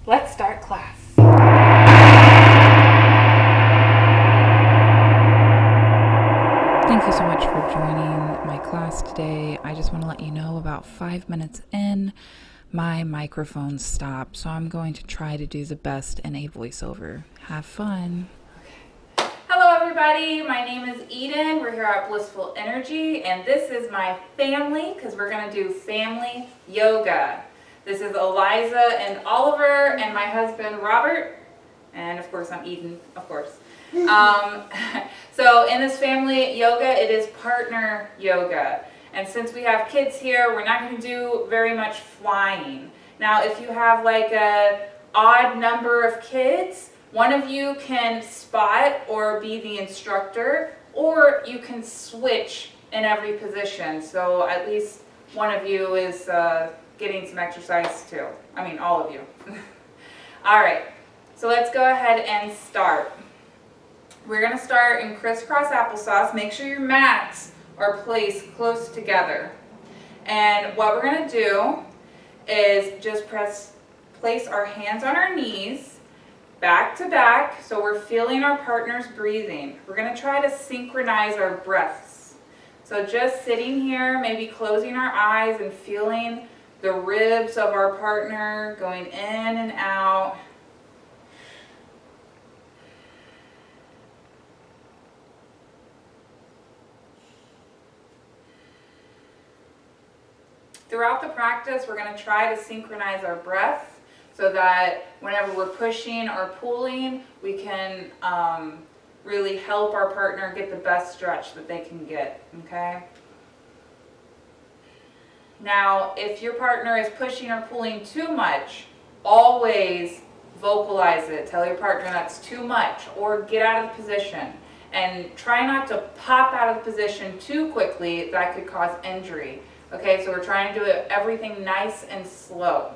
Let's start class. Thank you so much for joining my class today. I just want to let you know about 5 minutes in, my microphone stopped, so I'm going to try to do the best in a voiceover. Have fun. Hello everybody, my name is Eden. We're here at Blissful Energy, and this is my family because we're going to do family yoga. This is Eliza and Oliver and my husband Robert, and of course I'm Eden, of course. So in this family yoga, it is partner yoga. And since we have kids here, we're not going to do very much flying. Now if you have like a odd number of kids, one of you can spot or be the instructor, or you can switch in every position. So at least one of you is getting some exercise too. I mean, all of you. All right, so let's go ahead and start. We're going to start in crisscross applesauce. Make sure your mats are placed close together. And what we're going to do is just place our hands on our knees, back to back, so we're feeling our partner's breathing. We're going to try to synchronize our breaths. So just sitting here, maybe closing our eyes and feeling the ribs of our partner going in and out. Throughout the practice, we're going to try to synchronize our breath so that whenever we're pushing or pulling, we can really help our partner get the best stretch that they can get, okay? Now, if your partner is pushing or pulling too much, always vocalize it. Tell your partner that's too much, or get out of the position. And try not to pop out of the position too quickly. That could cause injury. Okay, so we're trying to do everything nice and slow.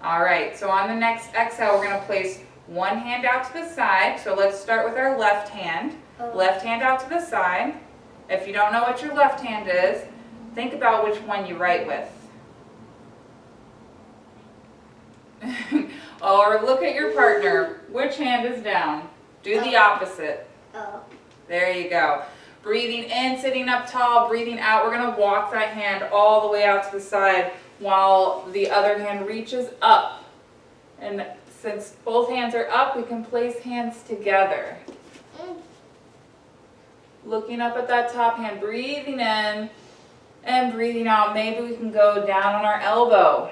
All right, so on the next exhale, we're going to place one hand out to the side. So let's start with our left hand. Left hand out to the side. If you don't know what your left hand is, think about which one you write with. Or look at your partner. Which hand is down? Do the opposite. There you go. Breathing in, sitting up tall, breathing out. We're going to walk that hand all the way out to the side while the other hand reaches up. And since both hands are up, we can place hands together. Looking up at that top hand, breathing in and breathing out. Maybe we can go down on our elbow.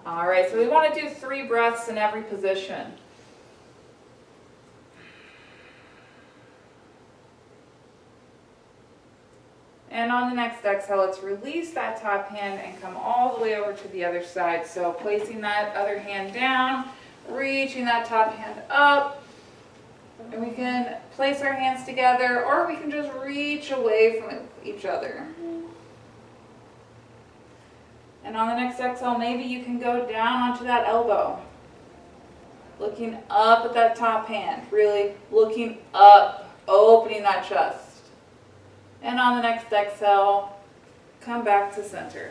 All right, so we want to do 3 breaths in every position. And on the next exhale, let's release that top hand and come all the way over to the other side. So placing that other hand down, reaching that top hand up. And we can place our hands together, or we can just reach away from each other. And on the next exhale, maybe you can go down onto that elbow. Looking up at that top hand, really looking up, opening that chest. And on the next exhale, come back to center.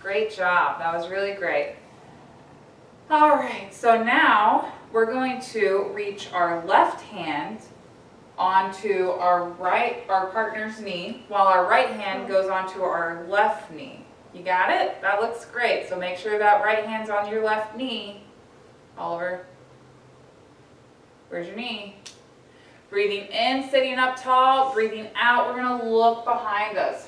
Great job. That was really great. All right, so now we're going to reach our left hand onto our partner's knee, while our right hand goes onto our left knee. You got it? That looks great. So make sure that right hand's on your left knee. Oliver, where's your knee? Breathing in, sitting up tall. Breathing out, we're going to look behind us.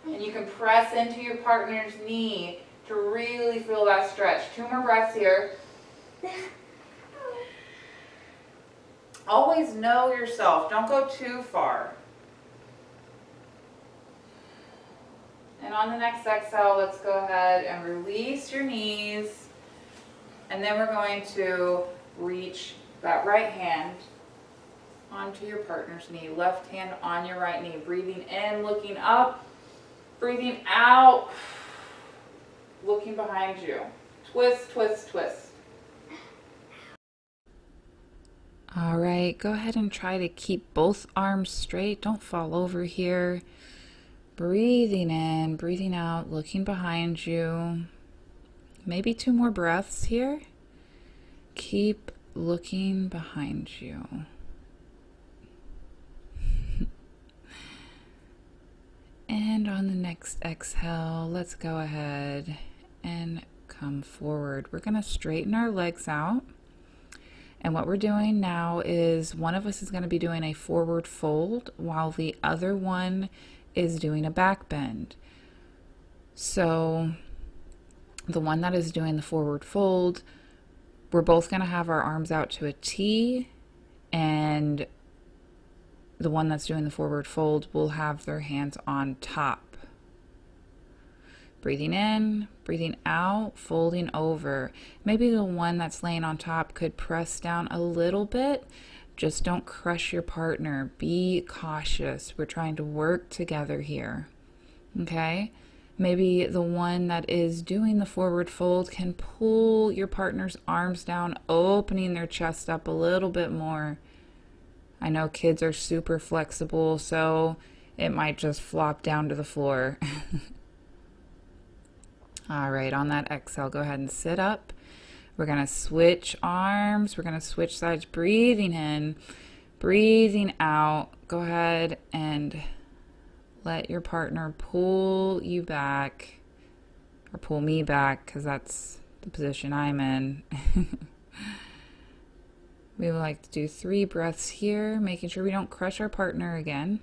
And you can press into your partner's knee to really feel that stretch. 2 more breaths here. Always know yourself. Don't go too far. And on the next exhale, let's go ahead and release your knees. And then we're going to reach that right hand onto your partner's knee. Left hand on your right knee. Breathing in, looking up. Breathing out, looking behind you. Twist, twist, twist. All right, go ahead and try to keep both arms straight. Don't fall over here. Breathing in, breathing out, looking behind you. Maybe 2 more breaths here. Keep looking behind you. And on the next exhale, let's go ahead and come forward. We're going to straighten our legs out. And what we're doing now is one of us is going to be doing a forward fold while the other one is doing a back bend. So the one that is doing the forward fold, we're both going to have our arms out to a T, and the one that's doing the forward fold will have their hands on top. Breathing in, breathing out, folding over. Maybe the one that's laying on top could press down a little bit. Just don't crush your partner. Be cautious. We're trying to work together here. Okay? Maybe the one that is doing the forward fold can pull your partner's arms down, opening their chest up a little bit more. I know kids are super flexible, so it might just flop down to the floor. All right, on that exhale, go ahead and sit up. We're going to switch arms. We're going to switch sides, breathing in, breathing out. Go ahead and let your partner pull you back, or pull me back, because that's the position I'm in. We would like to do 3 breaths here, making sure we don't crush our partner again.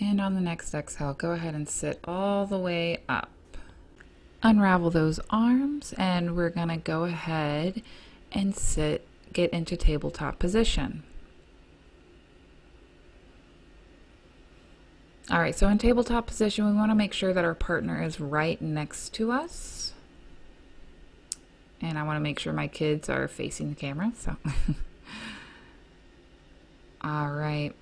And on the next exhale, go ahead and sit all the way up. Unravel those arms, and we're going to go ahead and get into tabletop position. All right, so in tabletop position, we want to make sure that our partner is right next to us. And I want to make sure my kids are facing the camera, so. All right.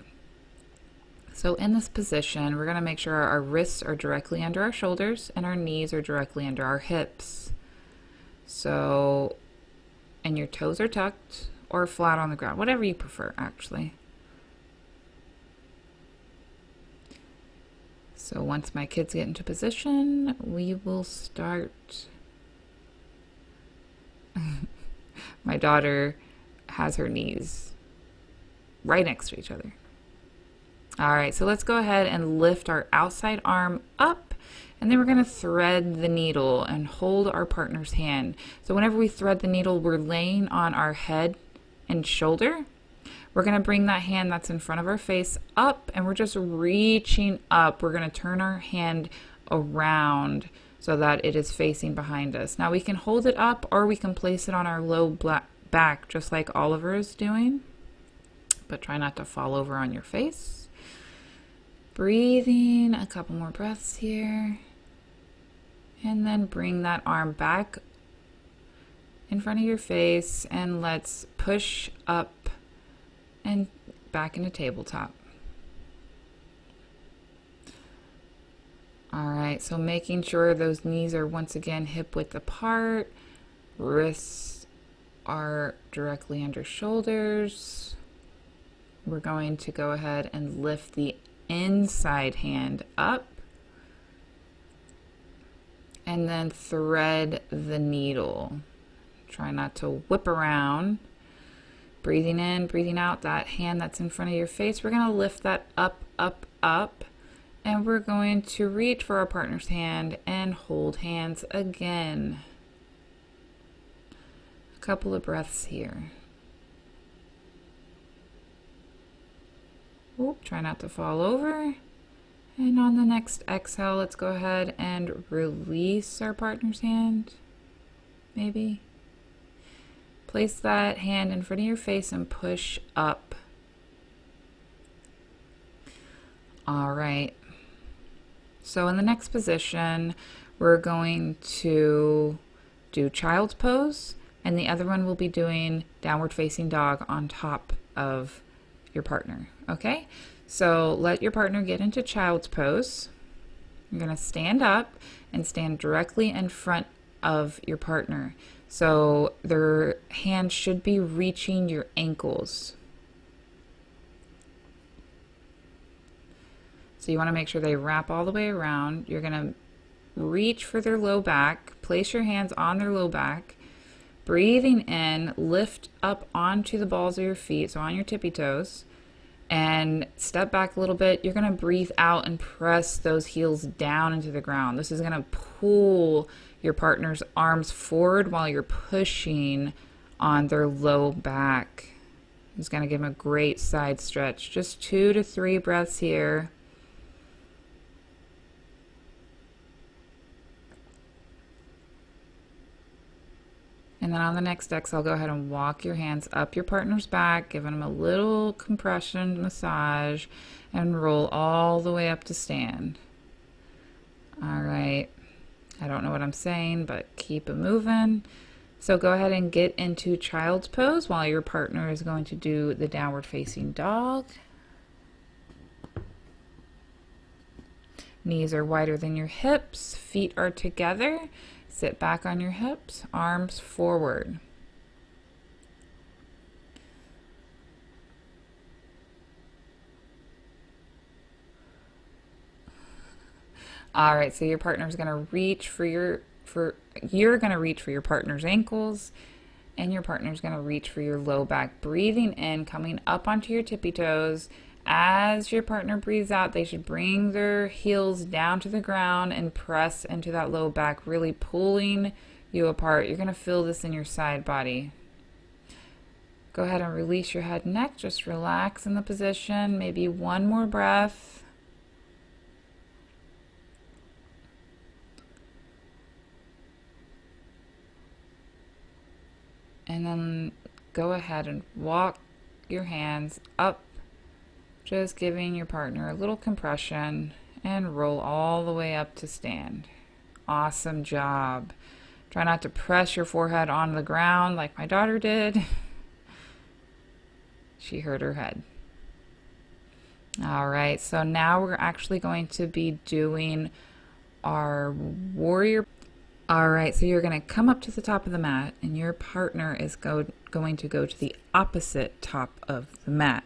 So in this position, we're going to make sure our wrists are directly under our shoulders and our knees are directly under our hips. So, and your toes are tucked or flat on the ground, whatever you prefer, actually. So once my kids get into position, we will start. My daughter has her knees right next to each other. All right, so let's go ahead and lift our outside arm up, and then we're going to thread the needle and hold our partner's hand. So whenever we thread the needle, we're laying on our head and shoulder. We're going to bring that hand that's in front of our face up, and we're just reaching up. We're going to turn our hand around so that it is facing behind us. Now we can hold it up, or we can place it on our low back, just like Oliver is doing, but try not to fall over on your face. Breathing, a couple more breaths here, and then bring that arm back in front of your face, and let's push up and back into tabletop. All right, so making sure those knees are once again hip width apart, wrists are directly under shoulders. We're going to go ahead and lift the inside hand up, and then thread the needle. Try not to whip around. Breathing in, breathing out, that hand that's in front of your face, we're going to lift that up, up, up, and we're going to reach for our partner's hand and hold hands again. A couple of breaths here. Oop, try not to fall over. And on the next exhale, let's go ahead and release our partner's hand. Maybe. Place that hand in front of your face and push up. All right. So in the next position, we're going to do child's pose, and the other one will be doing downward facing dog on top of your partner. Okay, so let your partner get into child's pose. You're going to stand up and stand directly in front of your partner. So hands should be reaching your ankles. So you want to make sure they wrap all the way around. You're going to reach for their low back. Place your hands on their low back. Breathing in, lift up onto the balls of your feet, so on your tippy toes, and step back a little bit. You're going to breathe out and press those heels down into the ground. This is going to pull your partner's arms forward while you're pushing on their low back. It's going to give them a great side stretch. Just 2 to 3 breaths here. And then on the next exhale, go ahead and walk your hands up your partner's back, giving them a little compression massage, and roll all the way up to stand. All right. I don't know what I'm saying, but keep it moving. So go ahead and get into child's pose while your partner is going to do the downward facing dog. Knees are wider than your hips, feet are together. Sit back on your hips, arms forward. All right, so your partner's going to reach for you're going to reach for your partner's ankles, and your partner's going to reach for your low back. Breathing in, coming up onto your tippy toes. As your partner breathes out, they should bring their heels down to the ground and press into that low back, really pulling you apart. You're going to feel this in your side body. Go ahead and release your head and neck. Just relax in the position. Maybe one more breath. And then go ahead and walk your hands up, just giving your partner a little compression, and roll all the way up to stand. Awesome job. Try not to press your forehead on the ground like my daughter did. She hurt her head. All right, so now we're actually going to be doing our warrior. All right, so you're going to come up to the top of the mat, and your partner is going to go to the opposite top of the mat.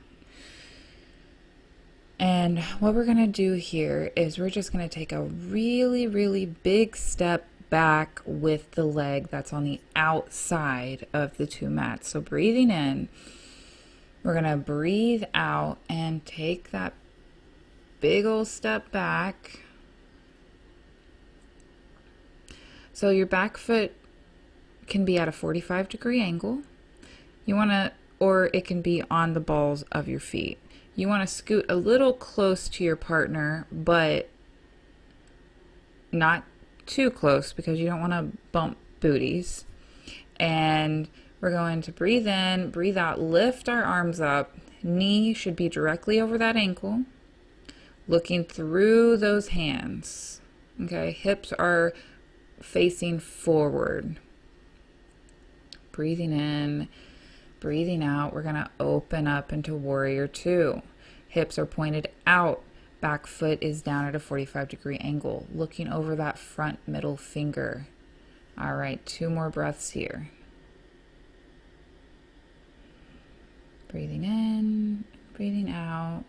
And what we're going to do here is we're just going to take a really, really big step back with the leg that's on the outside of the two mats. So breathing in, we're going to breathe out and take that big old step back. So your back foot can be at a 45-degree angle. You want to, or it can be on the balls of your feet. You want to scoot a little close to your partner, but not too close because you don't want to bump booties. And we're going to breathe in, breathe out, lift our arms up. Knee should be directly over that ankle, looking through those hands. Okay, hips are facing forward. Breathing in, breathing out, we're going to open up into Warrior Two. Hips are pointed out. Back foot is down at a 45-degree angle, looking over that front middle finger. All right, 2 more breaths here. Breathing in, breathing out.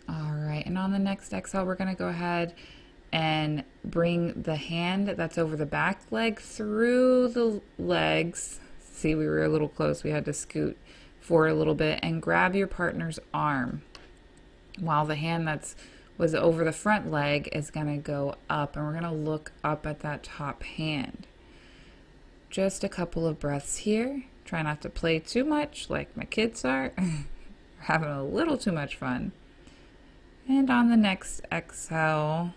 All right, and on the next exhale, we're going to go ahead and bring the hand that's over the back leg through the legs. See, we were a little close. We had to scoot forward a little bit and grab your partner's arm while the hand that's was over the front leg is going to go up, and we're going to look up at that top hand. Just a couple of breaths here. Try not to play too much like my kids are. We're having a little too much fun. And on the next exhale,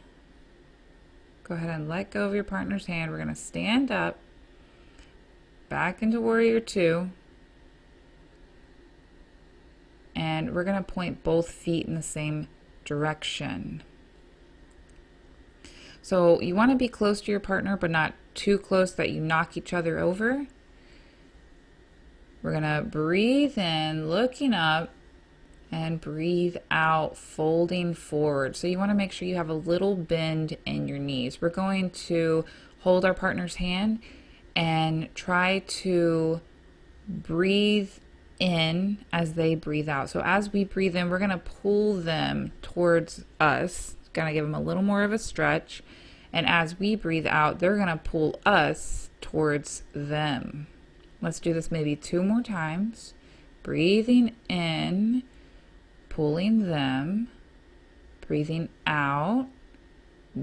go ahead and let go of your partner's hand. We're going to stand up, back into Warrior Two, and we're going to point both feet in the same direction. So you want to be close to your partner, but not too close that you knock each other over. We're going to breathe in, looking up, And breathe out, folding forward. So you want to make sure you have a little bend in your knees. We're going to hold our partner's hand and try to breathe in as they breathe out. So as we breathe in, we're going to pull them towards us. Going to give them a little more of a stretch. And as we breathe out, they're going to pull us towards them. Let's do this maybe 2 more times. Breathing in, pulling them, breathing out,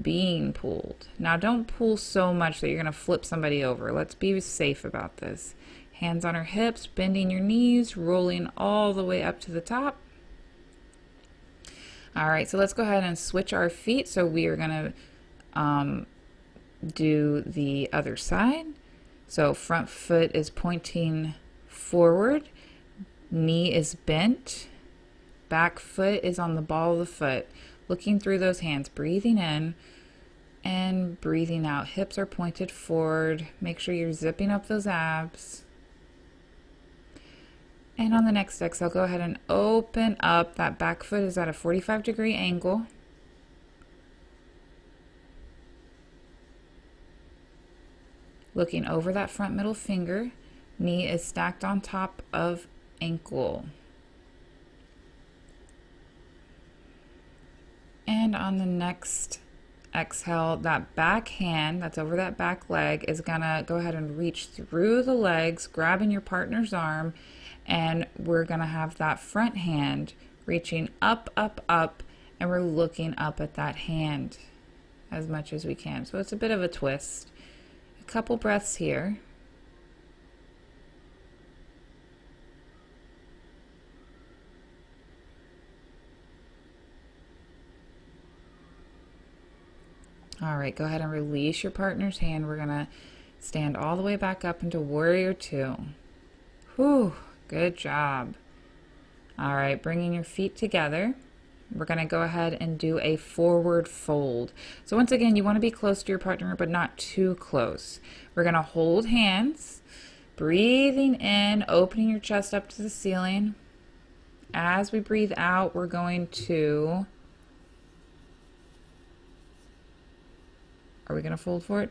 being pulled. Now don't pull so much that you're going to flip somebody over. Let's be safe about this. Hands on our hips, bending your knees, rolling all the way up to the top. All right, so let's go ahead and switch our feet. So we are going to do the other side. So front foot is pointing forward, knee is bent, back foot is on the ball of the foot. Looking through those hands, breathing in and breathing out. Hips are pointed forward. Make sure you're zipping up those abs. And on the next exhale, go ahead and open up. That back foot is at a 45-degree angle. Looking over that front middle finger. Knee is stacked on top of ankle. And on the next exhale, that back hand that's over that back leg is gonna go ahead and reach through the legs, grabbing your partner's arm, and we're gonna have that front hand reaching up, up, up, and we're looking up at that hand as much as we can. So it's a bit of a twist. A couple breaths here. All right, go ahead and release your partner's hand. We're gonna stand all the way back up into Warrior Two. Whew, good job. All right, bringing your feet together. We're gonna go ahead and do a forward fold. So once again, you wanna be close to your partner, but not too close. We're gonna hold hands, breathing in, opening your chest up to the ceiling. As we breathe out, we're going to, are we going to fold forward?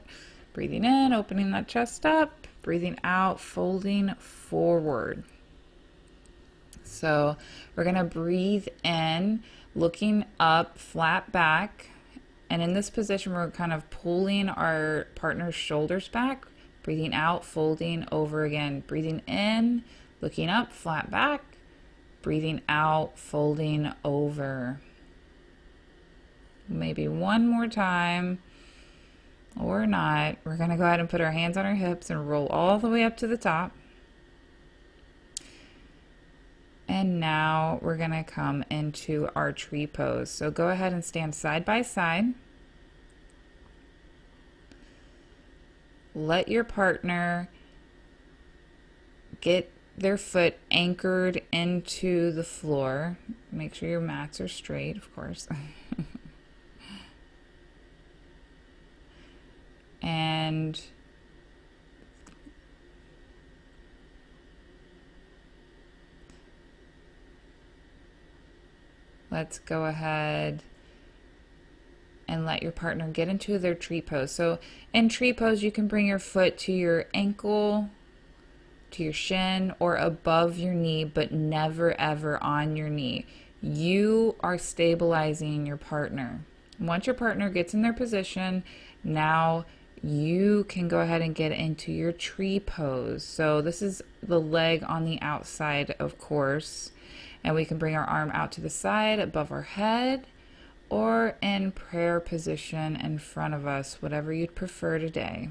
Breathing in, opening that chest up, breathing out, folding forward. So we're going to breathe in, looking up, flat back. And in this position, we're kind of pulling our partner's shoulders back, breathing out, folding over again. Breathing in, looking up, flat back, breathing out, folding over. Maybe one more time. Or not. We're going to go ahead and put our hands on our hips and roll all the way up to the top. And now we're going to come into our tree pose. So go ahead and stand side by side. Let your partner get their foot anchored into the floor. Make sure your mats are straight, of course. And let's go ahead and let your partner get into their tree pose. So in tree pose, you can bring your foot to your ankle, to your shin, or above your knee, but never ever on your knee. You are stabilizing your partner. Once your partner gets in their position, now you can go ahead and get into your tree pose. So this is the leg on the outside, of course, and we can bring our arm out to the side above our head or in prayer position in front of us, whatever you'd prefer today.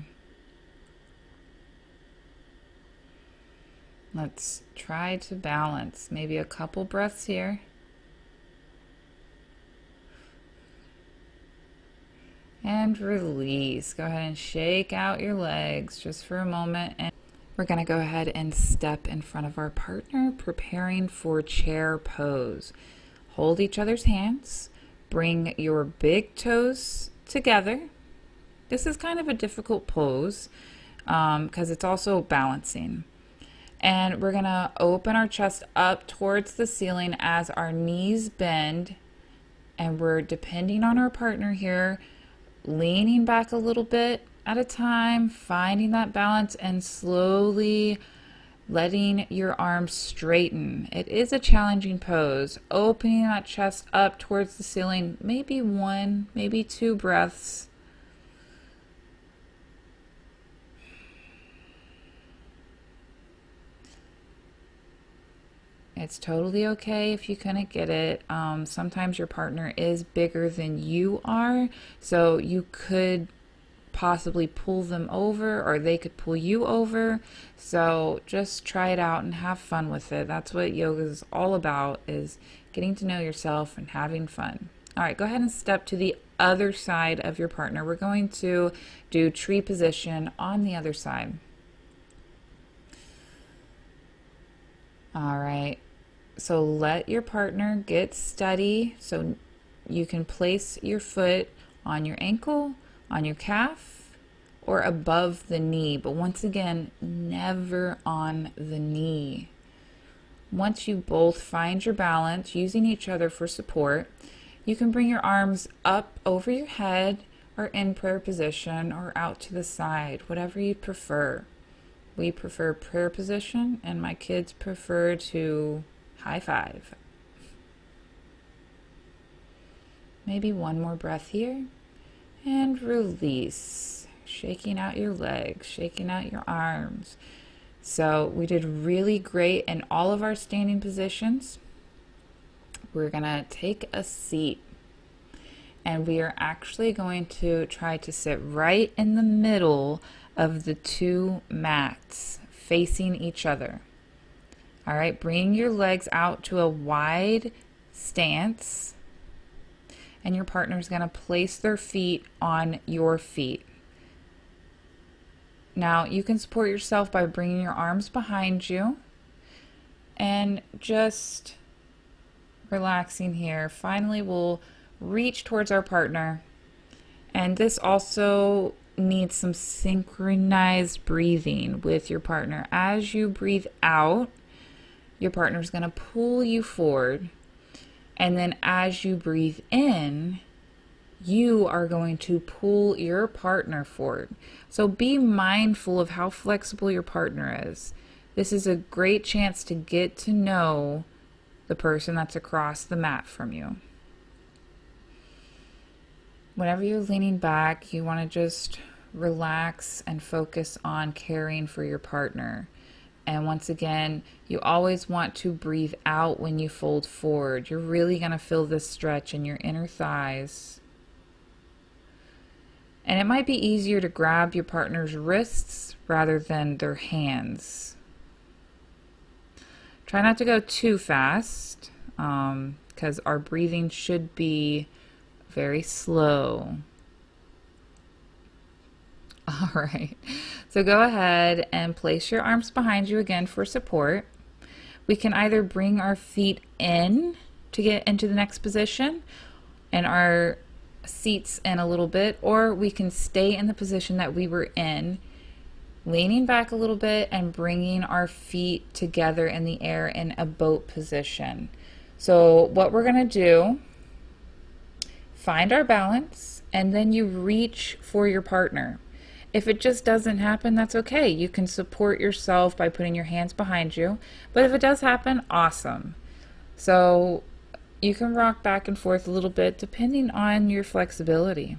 Let's try to balance. Maybe a couple breaths here. And release. Go ahead and shake out your legs just for a moment. And we're going to go ahead and step in front of our partner, preparing for chair pose. Hold each other's hands. Bring your big toes together. This is kind of a difficult pose because it's also balancing. And we're gonna open our chest up towards the ceiling as our knees bend. And we're depending on our partner here, leaning back a little bit at a time, finding that balance and slowly letting your arms straighten. It is a challenging pose. Opening that chest up towards the ceiling, maybe 1, maybe 2 breaths. It's totally okay if you couldn't get it. Sometimes your partner is bigger than you are, so you could possibly pull them over or they could pull you over. So just try it out and have fun with it. That's what yoga is all about, is getting to know yourself and having fun. All right, go ahead and step to the other side of your partner. We're going to do tree position on the other side. All right. So let your partner get steady. So you can place your foot on your ankle, on your calf, or above the knee. But once again, never on the knee. Once you both find your balance, using each other for support, you can bring your arms up over your head or in prayer position or out to the side, whatever you prefer. We prefer prayer position, and my kids prefer to high five. Maybe one more breath here. And release. Shaking out your legs, shaking out your arms. So we did really great in all of our standing positions. We're going to take a seat. And we are actually going to try to sit right in the middle of the 2 mats, facing each other. All right, bring your legs out to a wide stance, and your partner is going to place their feet on your feet. Now, you can support yourself by bringing your arms behind you and just relaxing here. Finally, we'll reach towards our partner, and this also needs some synchronized breathing with your partner. As you breathe out, your partner is going to pull you forward, and then as you breathe in, you are going to pull your partner forward. So be mindful of how flexible your partner is. This is a great chance to get to know the person that's across the mat from you. Whenever you're leaning back, you want to just relax and focus on caring for your partner. And once again, you always want to breathe out when you fold forward. You're really going to feel this stretch in your inner thighs. And it might be easier to grab your partner's wrists rather than their hands. Try not to go too fast, because our breathing should be very slow. All right, so go ahead and place your arms behind you again for support. We can either bring our feet in to get into the next position and our seats in a little bit, or we can stay in the position that we were in, leaning back a little bit and bringing our feet together in the air in a boat position. So what we're going to do, find our balance, and then you reach for your partner. If it just doesn't happen, that's okay. You can support yourself by putting your hands behind you. But if it does happen, awesome. So you can rock back and forth a little bit depending on your flexibility.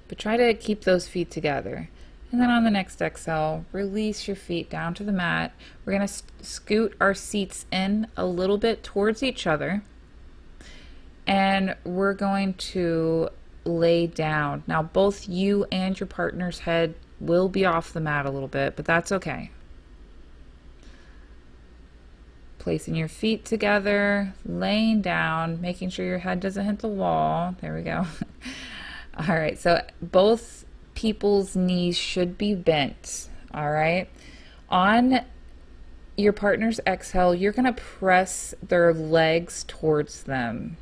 But try to keep those feet together. And then on the next exhale, release your feet down to the mat. We're going to scoot our seats in a little bit towards each other. And we're going to lay down. Now both you and your partner's head will be off the mat a little bit, but that's okay. Placing your feet together, laying down, making sure your head doesn't hit the wall. There we go. All right, so both people's knees should be bent. All right. On your partner's exhale, you're going to press their legs towards them.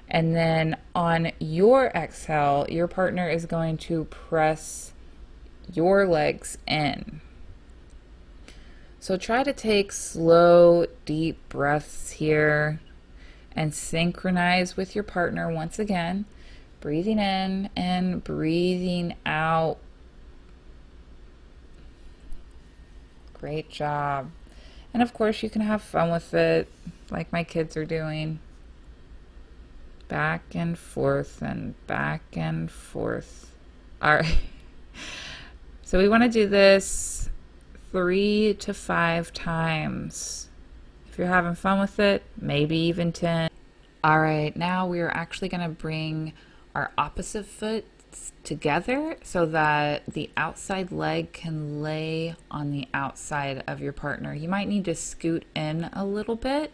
And then on your exhale, your partner is going to press your legs in. So try to take slow, deep breaths here and synchronize with your partner once again. Breathing in and breathing out. Great job. And of course you can have fun with it like my kids are doing. Back and forth and back and forth. All right. So we want to do this 3 to 5 times. If you're having fun with it, maybe even 10. All right, now we are actually going to bring our opposite foot together so that the outside leg can lay on the outside of your partner. You might need to scoot in a little bit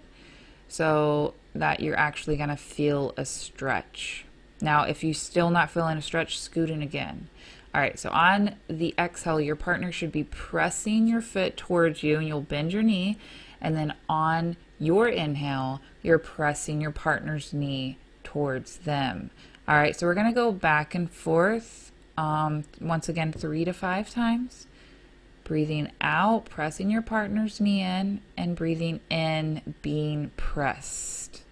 so that you're actually going to feel a stretch. Now, if you're still not feeling a stretch, scoot in again. All right, so on the exhale, your partner should be pressing your foot towards you, and you'll bend your knee. And then on your inhale, you're pressing your partner's knee towards them. All right, so we're going to go back and forth, once again, 3 to 5 times. Breathing out, pressing your partner's knee in, and breathing in, being pressed.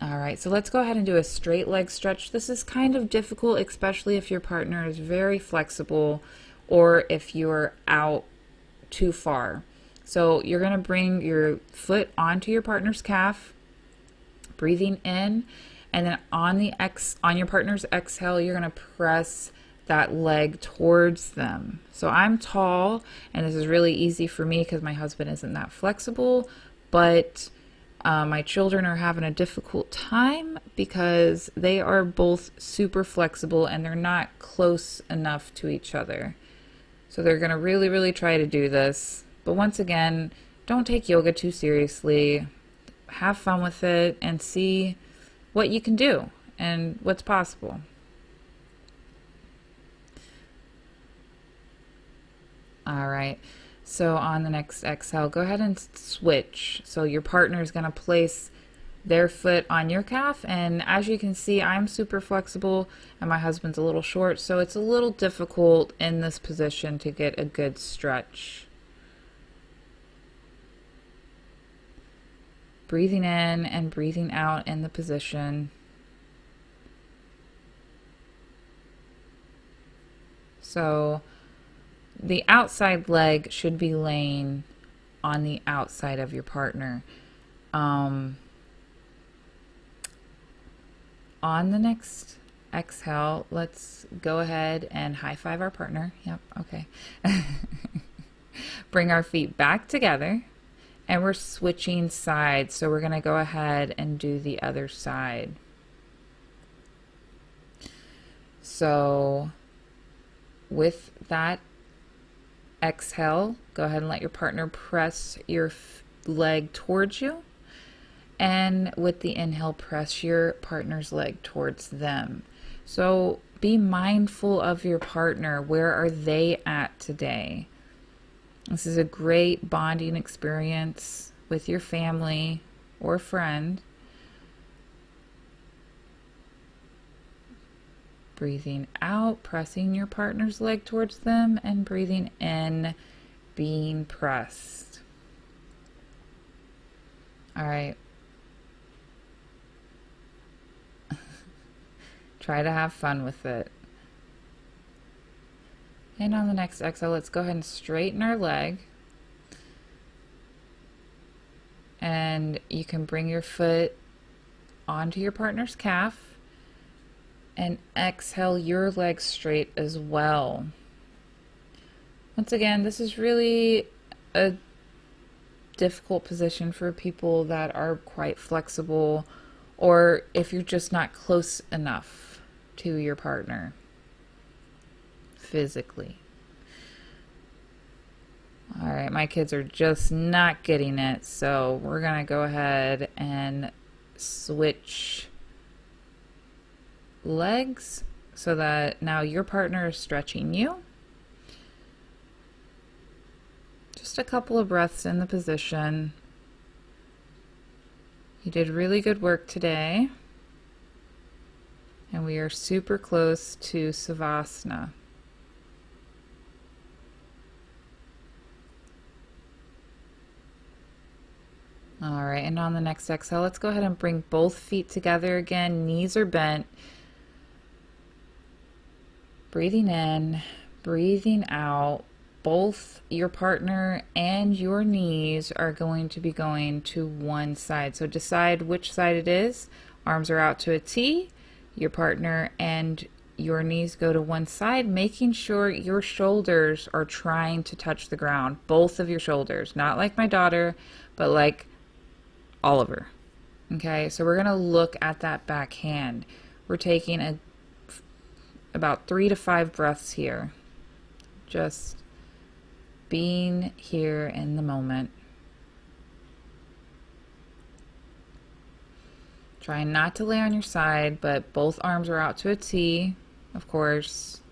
All right, so let's go ahead and do a straight leg stretch. This is kind of difficult, especially if your partner is very flexible or if you're out too far. So you're going to bring your foot onto your partner's calf, breathing in, and then on your partner's exhale, you're going to press that leg towards them. So I'm tall, and this is really easy for me because my husband isn't that flexible, but my children are having a difficult time because they are both super flexible and they're not close enough to each other. So they're going to really, really try to do this. But once again, don't take yoga too seriously. Have fun with it and see what you can do and what's possible. All right. So on the next exhale, go ahead and switch. So your partner is going to place their foot on your calf. And as you can see, I'm super flexible and my husband's a little short. So it's a little difficult in this position to get a good stretch. Breathing in and breathing out in the position. So the outside leg should be laying on the outside of your partner. On the next exhale, let's go ahead and high five our partner. Yep, okay. Bring our feet back together, and we're switching sides. So we're going to go ahead and do the other side. So with that exhale, go ahead and let your partner press your leg towards you. And with the inhale, press your partner's leg towards them. So be mindful of your partner. Where are they at today? This is a great bonding experience with your family or friend. Breathing out, pressing your partner's leg towards them, and breathing in, being pressed. All right. Try to have fun with it. And on the next exhale, let's go ahead and straighten our leg. And you can bring your foot onto your partner's calf. And exhale your leg straight as well. Once again, this is really a difficult position for people that are quite flexible, or if you're just not close enough to your partner physically. All right, my kids are just not getting it, so we're gonna go ahead and switch legs so that now your partner is stretching you. Just a couple of breaths in the position. You did really good work today. And we are super close to Savasana. All right, and on the next exhale, let's go ahead and bring both feet together again. Knees are bent. Breathing in, breathing out. Both your partner and your knees are going to be going to one side. So decide which side it is. Arms are out to a T. Your partner and your knees go to one side, making sure your shoulders are trying to touch the ground. Both of your shoulders. Not like my daughter, but like Oliver. Okay, so we're going to look at that back hand. We're taking about 3 to 5 breaths here. Just being here in the moment. Trying not to lay on your side, but both arms are out to a T, of course.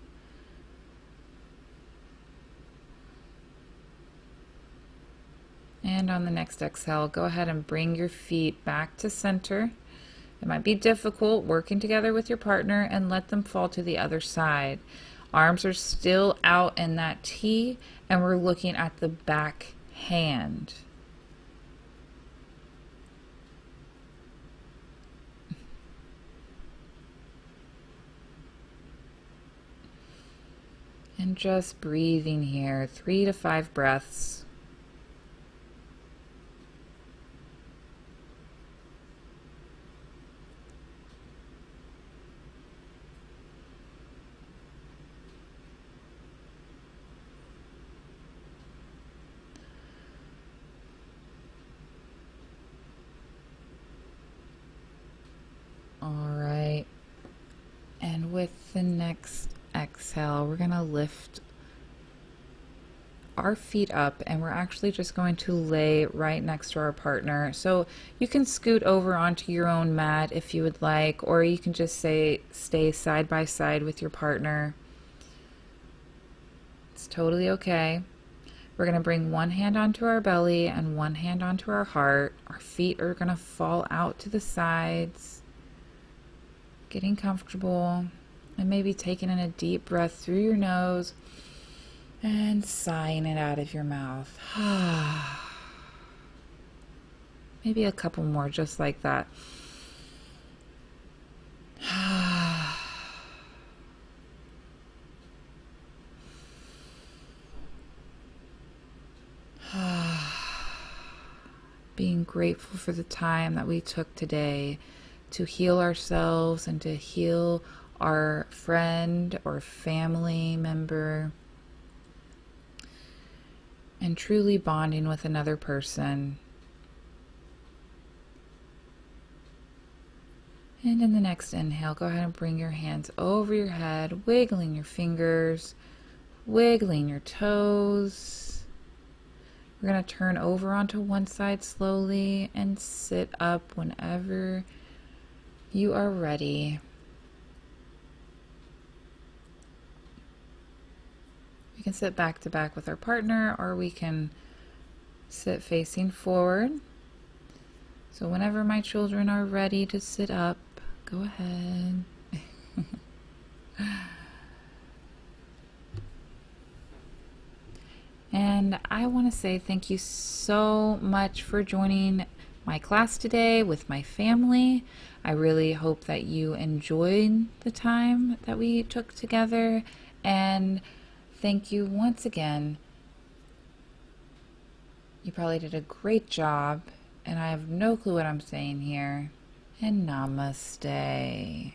And on the next exhale, go ahead and bring your feet back to center. It might be difficult working together with your partner, and let them fall to the other side. Arms are still out in that T, and we're looking at the back hand. And just breathing here, 3 to 5 breaths. All right, and with the next exhale, we're going to lift our feet up, and we're actually just going to lay right next to our partner. So you can scoot over onto your own mat if you would like, or you can just stay side by side with your partner. It's totally okay. We're going to bring one hand onto our belly and one hand onto our heart. Our feet are going to fall out to the sides. Getting comfortable, and maybe taking in a deep breath through your nose and sighing it out of your mouth. Maybe a couple more just like that. Being grateful for the time that we took today to heal ourselves and to heal our friend or family member, and truly bonding with another person. And in the next inhale, go ahead and bring your hands over your head, wiggling your fingers, wiggling your toes. We're going to turn over onto one side slowly and sit up whenever you are ready. We can sit back to back with our partner, or we can sit facing forward. So whenever my children are ready to sit up, go ahead. And I want to say thank you so much for joining my class today with my family. I really hope that you enjoyed the time that we took together, and thank you once again. You probably did a great job, and I have no clue what I'm saying here. And namaste.